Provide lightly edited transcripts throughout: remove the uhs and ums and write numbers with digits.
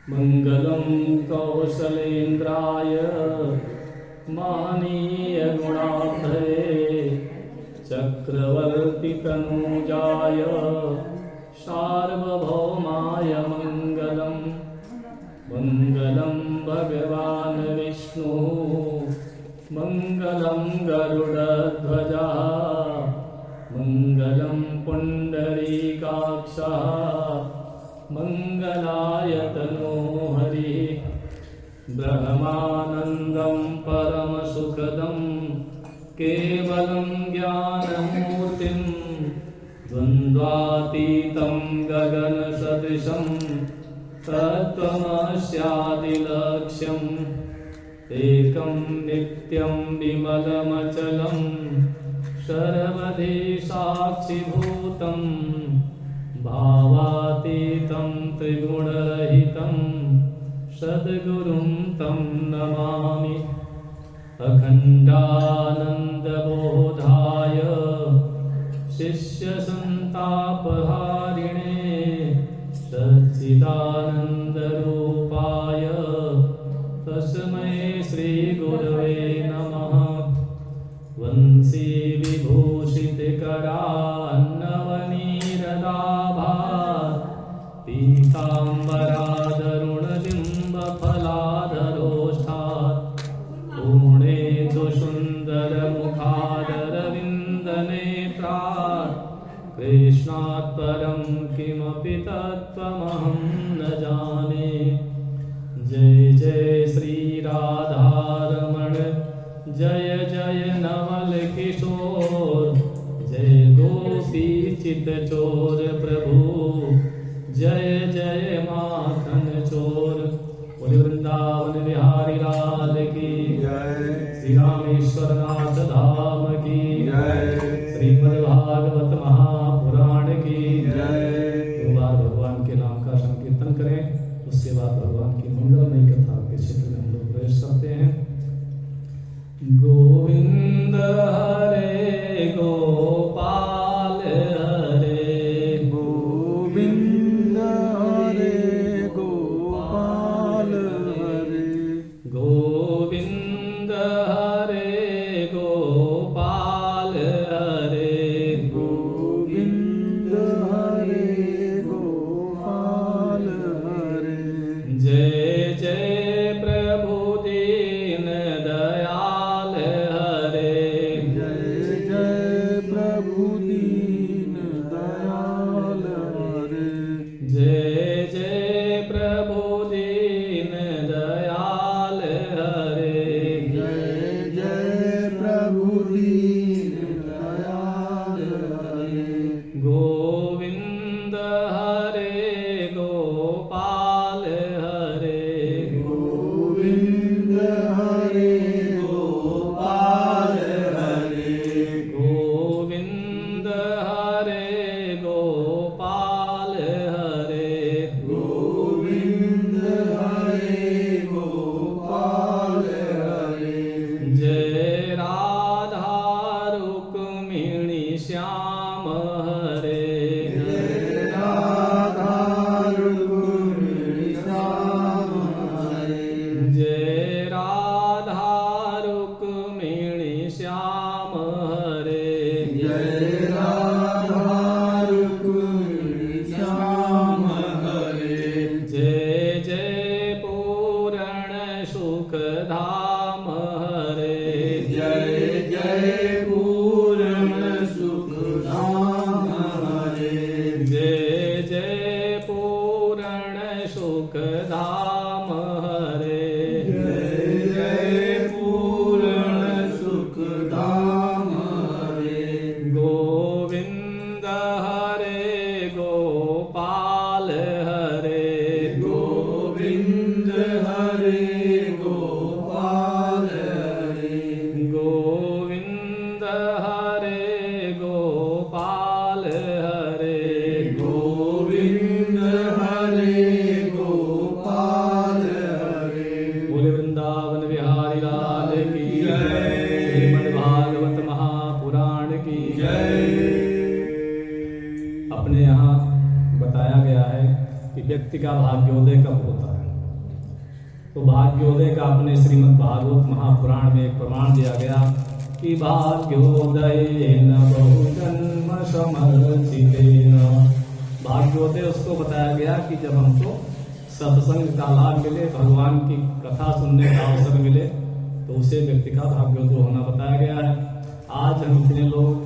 मंगलम कौशलेन्द्राय महनीय गुणाब्धये चक्रवर्ती तनूजाय सार्वभौमाय मंगलम। मंगलम भगवान विष्णु मंगलम गरुड़ध्वजा मंगलम पुंडरीकाक्षः मंगलाय तनोहरि। ब्रह्मानंदं परमसुखदं केवलं ज्ञानमूर्तिं द्वन्द्वातीतं गगनसदृशं तत्त्वमस्यादिलक्ष्यम् एकं नित्यं विमलमचलं सर्वधि साक्षिभूतं भावातीतं त्रिगुणरहितं सद्गुरुं तं नमामि। अखण्डानन्दबोधाय शिष्यसन्तापहारिणे सच्चिदानन्दरूपाय तस्मै श्रीगुरवे नमः। वंशी विभूषितकरान्नवनीरदाभात् पीताम्बरादरुणबिम्बफलाधरोष्ठात् पूर्णेन्दुसुन्दरमुखादरविन्दनेत्रात् कृष्णात् परं किमपि तत्त्वमहं न जाने। जय जय श्री राधारमण जय जय नवल किशोर जय गोपी चितचोर प्रभु जय जय माखन चोर। बोले वृंदावन बिहारी लाल की जय। श्री रामेश्वर नाथ धाम की जय। श्रीमद्भागवत महापुराण की जय। दो बार भगवान के नाम का संकीर्तन करें, उसके बाद भगवान की मंगलमयी कथा के क्षेत्र में हम लोग प्रवेश करते हैं। गोविंद हरे गोपाल हरे गोविंद हरे गोपाल हरे गोविंद हरे गोपाल हरे गोविंद हरे गोपाल हरे। जय जय प्रभु दीन दयाल हरे जय जय प्रभु दीन दयाल हरे जय जय प्रभु दीन दयाल हरे जय जय प्रभु दीन दयाल हरे। गोविंद हरे गोपाल हरे गोविंद हरे गोपाल हरे गोविंद हरे गोपाल हरे गोविंद हरे गोपाल हरे। जय राधा रुक्मिणी श्याम हरे जय राधा रुक्मिणी श्याम हरे जय राधा रुक्मिणी श्याम हरे जय राधा रुक्मिणी श्याम हरे। जय जय पूरण सुख धाम हरे जय जय पूर्ण सुख धाम हरे जय जय पूरण सुख धाम हरे जय जय पूर्ण सुख धाम हरे। गोविंद हरे गोपाल हरे गोविंद हरे गोपाल हरे गोविंद हरे गोपाल हरे गोविंद हरे गोपाल हरे। बोले वृंदावन बिहारी लाल की जय। श्रीमद्भागवत महापुराण की जय। अपने यहाँ बताया गया है कि व्यक्ति का भाग्योदय कब होता है। तो भाग्योदय का अपने श्रीमद् भागवत महापुराण में एक प्रमाण दिया गया कि भाग्योदय न बहुजन्म समर्चितेन। भाग्योदय उसको बताया गया कि जब हमको सत्संग का लाभ मिले, भगवान की कथा सुनने का अवसर मिले, तो उसे व्यक्ति का भाग्योदय होना बताया गया है। आज हम इतने लोग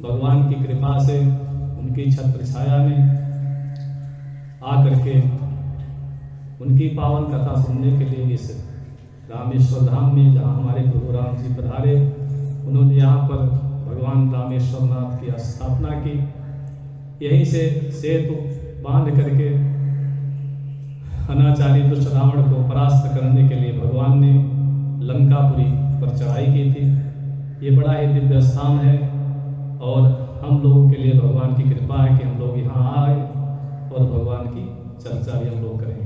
भगवान की कृपा से उनकी छत्र छाया में आकर के उनकी पावन कथा सुनने के लिए इस रामेश्वर धाम में, जहाँ हमारे प्रभु राम जी पधारे, उन्होंने यहाँ पर भगवान रामेश्वर नाथ की स्थापना की। यहीं से सेतु बांध करके अनाचारी दुष्ट रावण को परास्त करने के लिए भगवान ने लंकापुरी पर चढ़ाई की थी। ये बड़ा ही दिव्य स्थान है और हम लोगों के लिए भगवान की कृपा है कि हम लोग यहाँ आए और भगवान की चर्चा भी हम लोग करेंगे।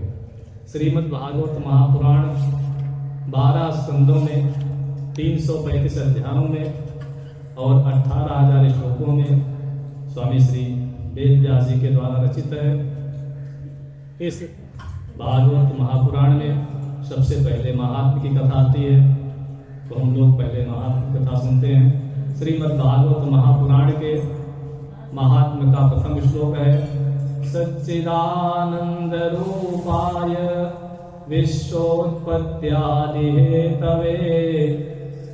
श्रीमद् भागवत महापुराण 12 स्कंदों में 335 अध्यायों में और 18,000 श्लोकों में स्वामी श्री वेद व्यास जी के द्वारा रचित है। इस भागवत महापुराण में सबसे पहले महात्म की कथा आती है, तो हम लोग पहले महात्म की कथा सुनते हैं। श्रीमद् भागवत महापुराण के महात्म का प्रथम श्लोक है, सच्चिदानंद रूपाय विश्वोत्पत्त्यादि हेतवे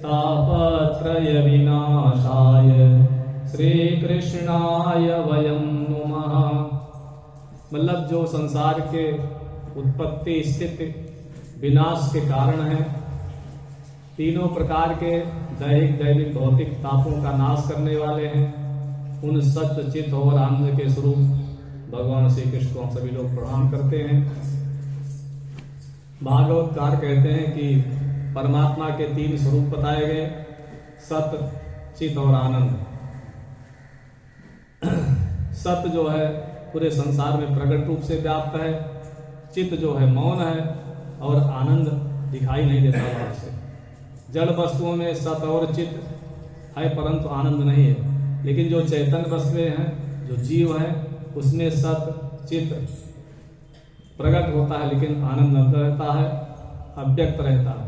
तापत्रय विनाशाय श्री कृष्णाय वयं नुमः। मतलब जो संसार के उत्पत्ति, स्थिति, विनाश के कारण है, तीनों प्रकार के दैहिक, दैविक, भौतिक तापों का नाश करने वाले हैं, उन सत्य, चित्त और आनंद के स्वरूप भगवान श्री कृष्ण को हम सभी लोग प्रणाम करते हैं। भागवतकार कहते हैं कि परमात्मा के 3 स्वरूप बताए गए, सत्य, चित्त और आनंद। सत्य जो है पूरे संसार में प्रकट रूप से व्याप्त है, चित्त जो है मौन है और आनंद दिखाई नहीं देता बाहर से। जड़ वस्तुओं में सत्य और चित्त है परंतु आनंद नहीं है, लेकिन जो चैतन्य वस्तुएं हैं, जो जीव है, उसमें सत्य, चित्त प्रकट होता है लेकिन आनंद अंदर रहता है, अव्यक्त रहता है।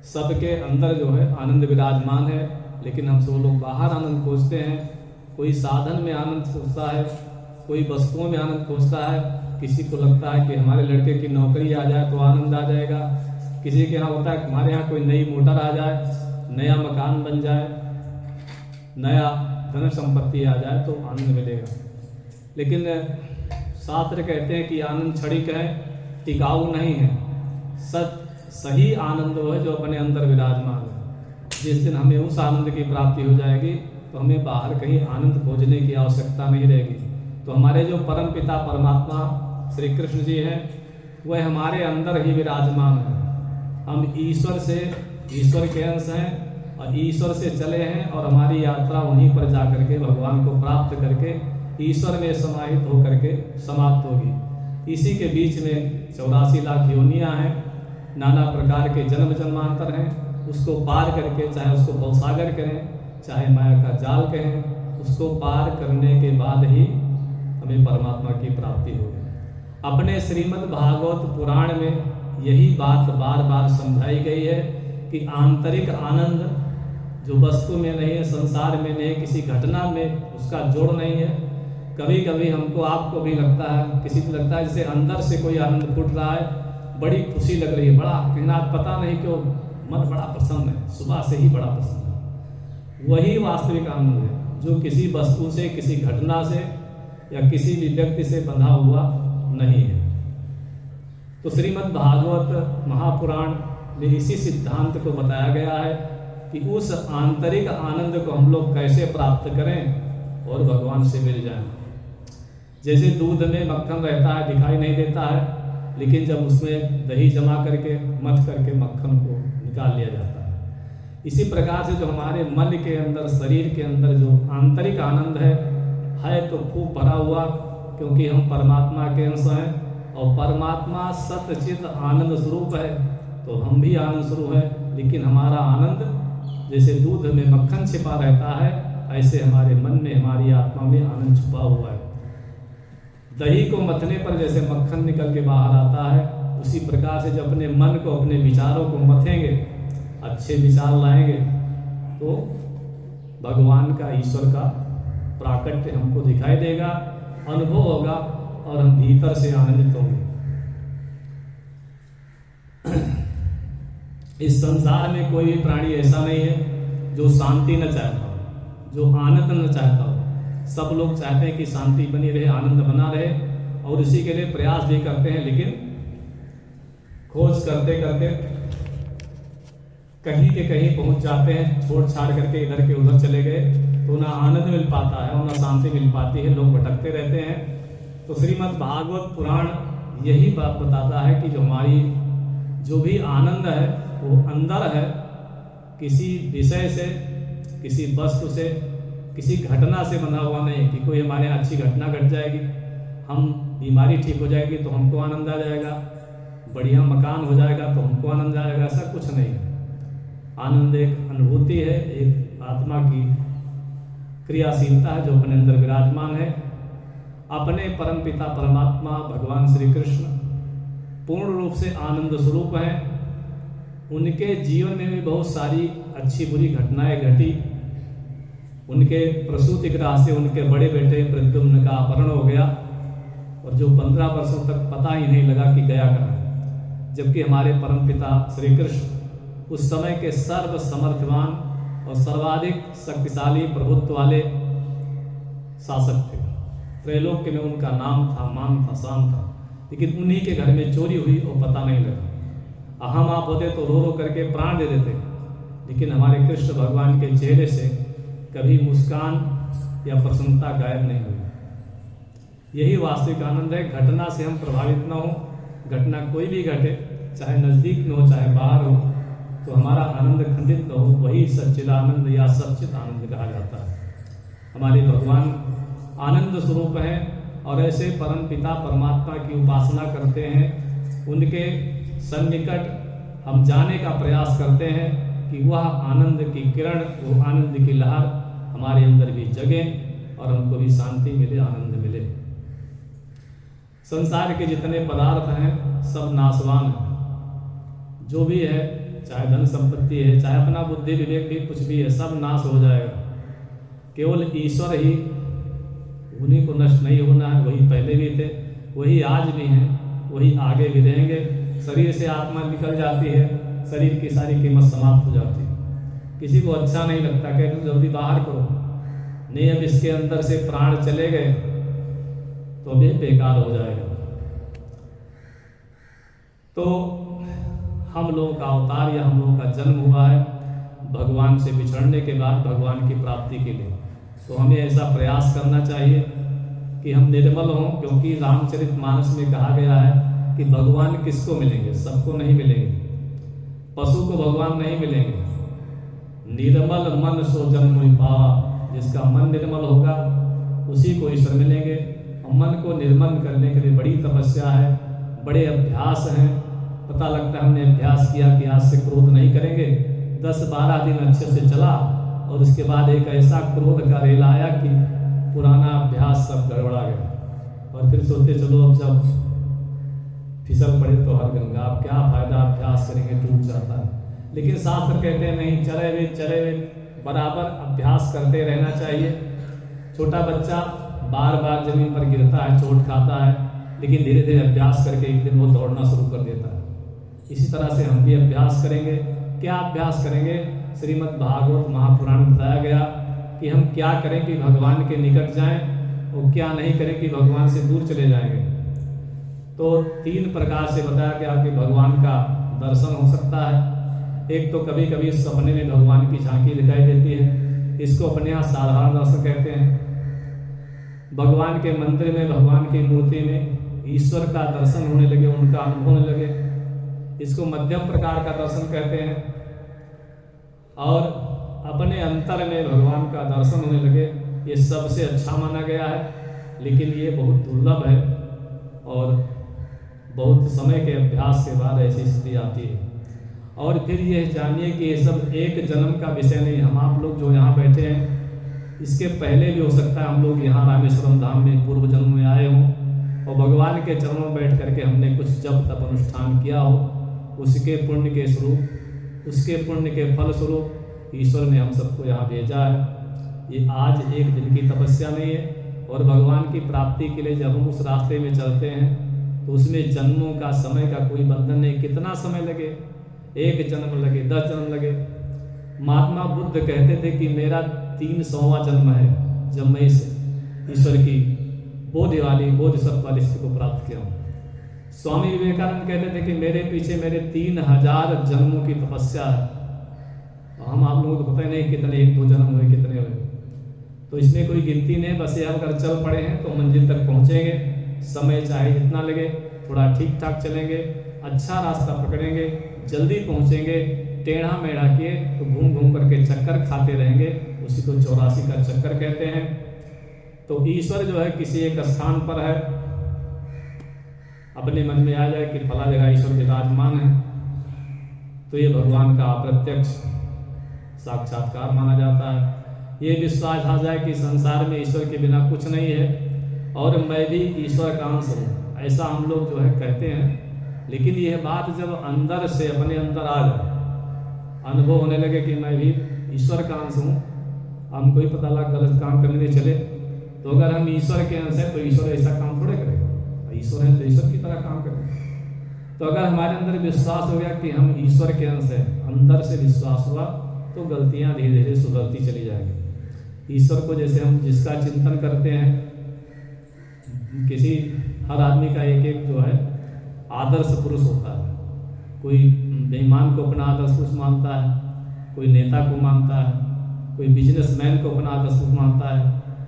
सबके अंदर जो है आनंद विराजमान है, लेकिन हम सब लोग बाहर आनंद खोजते हैं। कोई साधन में आनंद खोजता है, कोई वस्तुओं में आनंद खोजता है। किसी को लगता है कि हमारे लड़के की नौकरी आ जाए तो आनंद आ जाएगा, किसी के यहाँ होता है कि हमारे यहाँ कोई नई मोटर आ जाए, नया मकान बन जाए, नया धन संपत्ति आ जाए तो आनंद मिलेगा। लेकिन शास्त्र कहते हैं कि आनंद क्षणिक है, टिकाऊ नहीं है। सही आनंद वो है जो अपने अंदर विराजमान है। जिस दिन हमें उस आनंद की प्राप्ति हो जाएगी तो हमें बाहर कहीं आनंद खोजने की आवश्यकता नहीं रहेगी। तो हमारे जो परम पिता परमात्मा श्री कृष्ण जी हैं, वह हमारे अंदर ही विराजमान है। हम ईश्वर के अंश हैं और ईश्वर से चले हैं और हमारी यात्रा उन्हीं पर जाकर के भगवान को प्राप्त करके ईश्वर में समाहित होकर के समाप्त होगी। इसी के बीच में 84 लाख योनियां हैं, नाना प्रकार के जन्म जन्मांतर हैं। उसको पार करके, चाहे उसको भवसागर करें, चाहे माया का जाल कहें, उसको पार करने के बाद ही हमें परमात्मा की प्राप्ति होगी। अपने श्रीमद् भागवत पुराण में यही बात बार बार समझाई गई है कि आंतरिक आनंद जो वस्तु में नहीं है, संसार में नहीं, किसी घटना में उसका जोड़ नहीं है। कभी कभी हमको, आपको भी लगता है, किसी को लगता है जैसे अंदर से कोई आनंद फूट रहा है, बड़ी खुशी लग रही है, बड़ा कहना पता नहीं क्यों मन बड़ा प्रसन्न है, सुबह से ही बड़ा प्रसन्न है। वही वास्तविक आनंद है जो किसी वस्तु से, किसी घटना से या किसी भी व्यक्ति से बंधा हुआ नहीं है। तो श्रीमद् भागवत महापुराण में इसी सिद्धांत को बताया गया है कि उस आंतरिक आनंद को हम लोग कैसे प्राप्त करें और भगवान से मिल जाएं। जैसे दूध में मक्खन रहता है, दिखाई नहीं देता है, लेकिन जब उसमें दही जमा करके मथ करके मक्खन को निकाल लिया जाता है। इसी प्रकार से जो हमारे मन के अंदर, शरीर के अंदर जो आंतरिक आनंद है तो खूब भरा हुआ, क्योंकि हम परमात्मा के अंश हैं और परमात्मा सत्य चित्त आनंद स्वरूप है, तो हम भी आनंद स्वरूप है। लेकिन हमारा आनंद जैसे दूध में मक्खन छिपा रहता है, ऐसे हमारे मन में, हमारी आत्मा में आनंद छुपा हुआ है। दही को मथने पर जैसे मक्खन निकल के बाहर आता है, उसी प्रकार से जब अपने मन को, अपने विचारों को मथेंगे, अच्छे विचार लाएंगे, तो भगवान का, ईश्वर का प्राकट्य हमको दिखाई देगा, अनुभव होगा और हम भीतर से आनंदित होंगे। इस संसार में कोई भी प्राणी ऐसा नहीं है जो शांति न चाहता हो, जो आनंद न चाहता हो। सब लोग चाहते हैं कि शांति बनी रहे, आनंद बना रहे, और इसी के लिए प्रयास भी करते हैं, लेकिन खोज करते करते कहीं के कहीं पहुंच जाते हैं, छोड़ छाड़ करके इधर के उधर चले गए, तो ना आनंद मिल पाता है और ना शांति मिल पाती है, लोग भटकते रहते हैं। तो श्रीमद् भागवत पुराण यही बात बताता है कि जो हमारी जो भी आनंद है वो अंदर है, किसी विषय से, किसी वस्तु से, किसी घटना से बना हुआ नहीं कि कोई हमारे यहाँ अच्छी घटना घट जाएगी, हम बीमारी ठीक हो जाएगी तो हमको आनंद आ जाएगा, बढ़िया मकान हो जाएगा तो हमको आनंद आ जाएगा, ऐसा कुछ नहीं है। आनंद एक अनुभूति है, एक आत्मा की क्रियाशीलता है जो अपने अंदर विराजमान है। अपने परमपिता परमात्मा भगवान श्री कृष्ण पूर्ण रूप से आनंद स्वरूप हैं। उनके जीवन में भी बहुत सारी अच्छी बुरी घटनाएं घटी। उनके प्रसूति ग्रह से उनके बड़े बेटे प्रद्युम्न का अपहरण हो गया, और जो 15 वर्षों तक पता ही नहीं लगा कि गया कहाँ है, जबकि हमारे परमपिता श्री कृष्ण उस समय के सर्व समर्थवान और सर्वाधिक शक्तिशाली प्रभुत्व वाले शासक थे। त्रैलोक्य में उनका नाम था, मान था, शान था, लेकिन उन्हीं के घर में चोरी हुई और पता नहीं लगा। अहम आप होते तो रो रो करके प्राण दे देते, लेकिन हमारे कृष्ण भगवान के चेहरे से कभी मुस्कान या प्रसन्नता गायब नहीं हुई। यही वास्तविक आनंद है। घटना से हम प्रभावित न हो, घटना कोई भी घटे, चाहे नजदीक में हो चाहे बाहर हो, तो हमारा आनंद खंडित न हो, वही सच्चिदानंद या सच्चित आनंद कहा जाता है। हमारे भगवान आनंद स्वरूप हैं, और ऐसे परम पिता परमात्मा की उपासना करते हैं। उनके सन्निकट हम जाने का प्रयास करते हैं कि वह आनंद की किरण, वो आनंद की लहर हमारे अंदर भी जगे और हमको भी शांति मिले, आनंद मिले। संसार के जितने पदार्थ हैं सब नाशवान हैं। जो भी है, चाहे धन संपत्ति है, चाहे अपना बुद्धि विवेक भी, कुछ भी है, सब नाश हो जाएगा। केवल ईश्वर ही, उन्हीं को नष्ट नहीं होना है। वही पहले भी थे, वही आज भी हैं, वही आगे भी रहेंगे। शरीर से आत्मा निकल जाती है, शरीर की सारी कीमत समाप्त हो जाती है। किसी को अच्छा नहीं लगता, कहते तो जल्दी बाहर करो, नहीं अब इसके अंदर से प्राण चले गए तो भी बेकार हो जाएगा। तो हम लोगों का अवतार या हम लोगों का जन्म हुआ है भगवान से बिछड़ने के बाद भगवान की प्राप्ति के लिए। तो हमें ऐसा प्रयास करना चाहिए कि हम निर्मल हों, क्योंकि रामचरितमानस में कहा गया है कि भगवान किसको मिलेंगे, सबको नहीं मिलेंगे। पशु को भगवान नहीं मिलेंगे। निर्मल मन सो जन्म पावा, जिसका मन निर्मल होगा उसी को ईश्वर मिलेंगे। और मन को निर्मल करने के लिए बड़ी तपस्या है, बड़े अभ्यास हैं। पता लगता है हमने अभ्यास किया कि आज से क्रोध नहीं करेंगे, 10-12 दिन अच्छे से चला, और उसके बाद एक ऐसा क्रोध का रेला आया कि पुराना अभ्यास सब गड़बड़ा गया। और फिर सोचते चलो अब जब फिसल पड़े तो हर गंगा, अब क्या फायदा अभ्यास करेंगे, टूट जाता है। लेकिन शास्त्र कहते हैं नहीं, चले वे बराबर अभ्यास करते रहना चाहिए। छोटा बच्चा बार बार जमीन पर गिरता है, चोट खाता है, लेकिन धीरे धीरे अभ्यास करके एक दिन वो दौड़ना शुरू कर देता है। इसी तरह से हम भी अभ्यास करेंगे। क्या अभ्यास करेंगे? श्रीमद् भागवत महापुराण में बताया गया कि हम क्या करें कि भगवान के निकट जाएं, और क्या नहीं करें कि भगवान से दूर चले जाएंगे। तो 3 प्रकार से बताया गया कि भगवान का दर्शन हो सकता है। एक तो कभी कभी सपने में भगवान की झांकी दिखाई देती है, इसको अपने यहाँ साधारण दर्शन कहते हैं। भगवान के मंदिर में, भगवान की मूर्ति में ईश्वर का दर्शन होने लगे, उनका अनुभव होने लगे, इसको मध्यम प्रकार का दर्शन कहते हैं। और अपने अंतर में भगवान का दर्शन होने लगे, ये सबसे अच्छा माना गया है। लेकिन ये बहुत दुर्लभ है, और बहुत समय के अभ्यास के बाद ऐसी स्थिति आती है। और फिर ये जानिए कि ये सब एक जन्म का विषय नहीं। हम आप लोग जो यहाँ बैठे हैं, इसके पहले भी हो सकता है हम लोग यहाँ रामेश्वरम धाम में पूर्व जन्म में आए हों, और भगवान के चरणों में बैठ करके हमने कुछ जप तप अनुष्ठान किया हो, उसके पुण्य के स्वरूप, उसके पुण्य के फल स्वरूप ईश्वर ने हम सबको यहाँ भेजा है। ये आज एक दिन की तपस्या नहीं है, और भगवान की प्राप्ति के लिए जब हम उस रास्ते में चलते हैं तो उसमें जन्मों का, समय का कोई बंधन नहीं। कितना समय लगे, 1 जन्म लगे, 10 जन्म लगे। महात्मा बुद्ध कहते थे कि मेरा 300वां जन्म है जब मैं इस ईश्वर की बोधि वाली, बोधिसत्व वाली स्थिति को प्राप्त किया हूँ। स्वामी विवेकानंद कहते थे कि मेरे पीछे मेरे 3000 जन्मों की तपस्या है। हम आप लोगों को पता ही नहीं कितने 1-2 जन्म हुए, कितने हुए। तो इसमें कोई गिनती नहीं, बस ये अगर चल पड़े हैं तो मंजिल तक पहुंचेंगे। समय चाहे जितना लगे, थोड़ा ठीक ठाक चलेंगे, अच्छा रास्ता पकड़ेंगे, जल्दी पहुंचेंगे। टेढ़ा मेढ़ा किए तो घूम घूम करके चक्कर खाते रहेंगे, उसी को 84 का चक्कर कहते हैं। तो ईश्वर जो है किसी एक स्थान पर है, अपने मन में आ जाए कि फला जगह ईश्वर विराजमान है, तो ये भगवान का अप्रत्यक्ष साक्षात्कार माना जाता है। ये विश्वास आ जाए कि संसार में ईश्वर के बिना कुछ नहीं है और मैं भी ईश्वर का अंश हूँ, ऐसा हम लोग जो है कहते हैं। लेकिन यह बात जब अंदर से अपने अंदर आ जाए, अनुभव होने लगे कि मैं भी ईश्वर का अंश हूँ, हम कोई पता लगा गलत काम करने नहीं चले, तो अगर हम ईश्वर के अंश हैं तो ईश्वर ऐसा काम थोड़े करेगा। ईश्वर है तो ईश्वर की तरह काम करेगा। तो अगर हमारे अंदर विश्वास हो गया कि हम ईश्वर के अंश हैं, अंदर से विश्वास हुआ, तो गलतियाँ धीरे धीरे सुधरती चली जाएंगी। ईश्वर को जैसे हम जिसका चिंतन करते हैं, किसी हर आदमी का एक एक जो है आदर्श पुरुष होता है। कोई बेईमान को अपना आदर्श पुरुष मानता है, कोई नेता को मानता है, कोई बिजनेसमैन को अपना आदर्श पुरुष मानता है,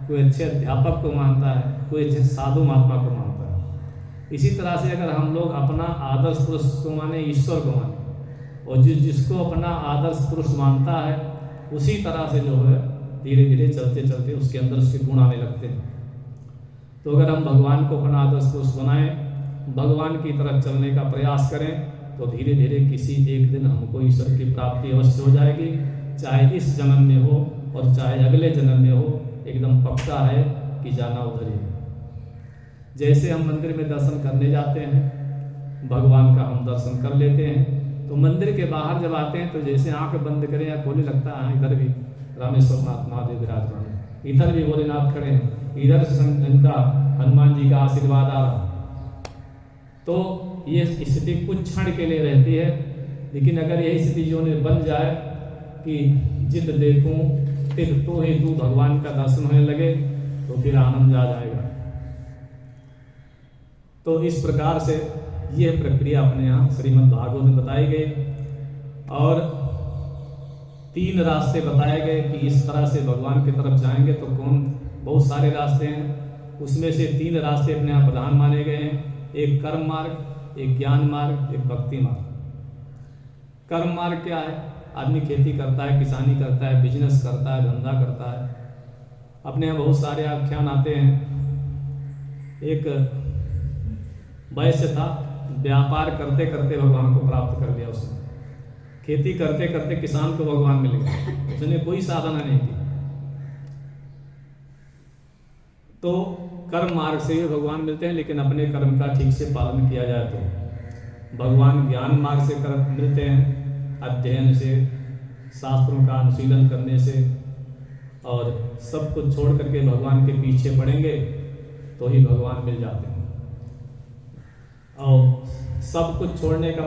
कोई अच्छे अध्यापक को मानता है, कोई अच्छे साधु महात्मा को मानता है। इसी तरह से अगर हम लोग अपना आदर्श पुरुष को माने, ईश्वर को माने, और जिसको अपना आदर्श पुरुष मानता है, उसी तरह से जो है धीरे धीरे चलते चलते उसके अंदर उसके गुण आने लगते हैं। तो अगर हम भगवान को अपना आदर्श पुरुष बनाएं, भगवान की तरफ चलने का प्रयास करें, तो धीरे धीरे किसी एक दिन हमको ईश्वर की प्राप्ति अवश्य हो जाएगी। चाहे इस जन्म में हो और चाहे अगले जन्म में हो, एकदम पक्का है कि जाना उधर ही है। जैसे हम मंदिर में दर्शन करने जाते हैं, भगवान का हम दर्शन कर लेते हैं, तो मंदिर के बाहर जब आते हैं तो जैसे आंख बंद करें या खोले लगता है इधर भी रामेश्वर नाथ महादेव विराजमान है, इधर भी भोलेनाथ खड़े हैं, इधर से इनका हनुमान जी का आशीर्वाद आ रहा। तो ये स्थिति कुछ क्षण के लिए रहती है, लेकिन अगर यही स्थिति जो बन जाए कि जित देखूं तित तो ही तू भगवान का दर्शन होने लगे, तो फिर आनंद आ जाएगा। तो इस प्रकार से यह प्रक्रिया अपने यहाँ श्रीमद् भागवत में बताई गई, और 3 रास्ते बताए गए कि इस तरह से भगवान की तरफ जाएंगे तो बहुत सारे रास्ते हैं, उसमें से 3 रास्ते अपने यहाँ प्रधान माने गए हैं। एक कर्म मार्ग, एक ज्ञान मार्ग, एक भक्ति मार्ग। कर्म मार्ग क्या है? आदमी खेती करता है, किसानी करता है, बिजनेस करता है, धंधा करता है। अपने यहाँ बहुत सारे आख्यान आते हैं। एक वैश्य था, व्यापार करते करते भगवान को प्राप्त कर लिया उसने। खेती करते करते किसान को भगवान मिल गया, उसने कोई साधना नहीं की। तो कर्म मार्ग से ही भगवान मिलते हैं, लेकिन अपने कर्म का ठीक से पालन किया जाए तो। भगवान ज्ञान मार्ग से मिलते हैं, अध्ययन से, शास्त्रों का अनुशीलन करने से, और सब कुछ छोड़ करके भगवान के पीछे पड़ेंगे तो ही भगवान मिल जाते हैं। और सब कुछ छोड़ने का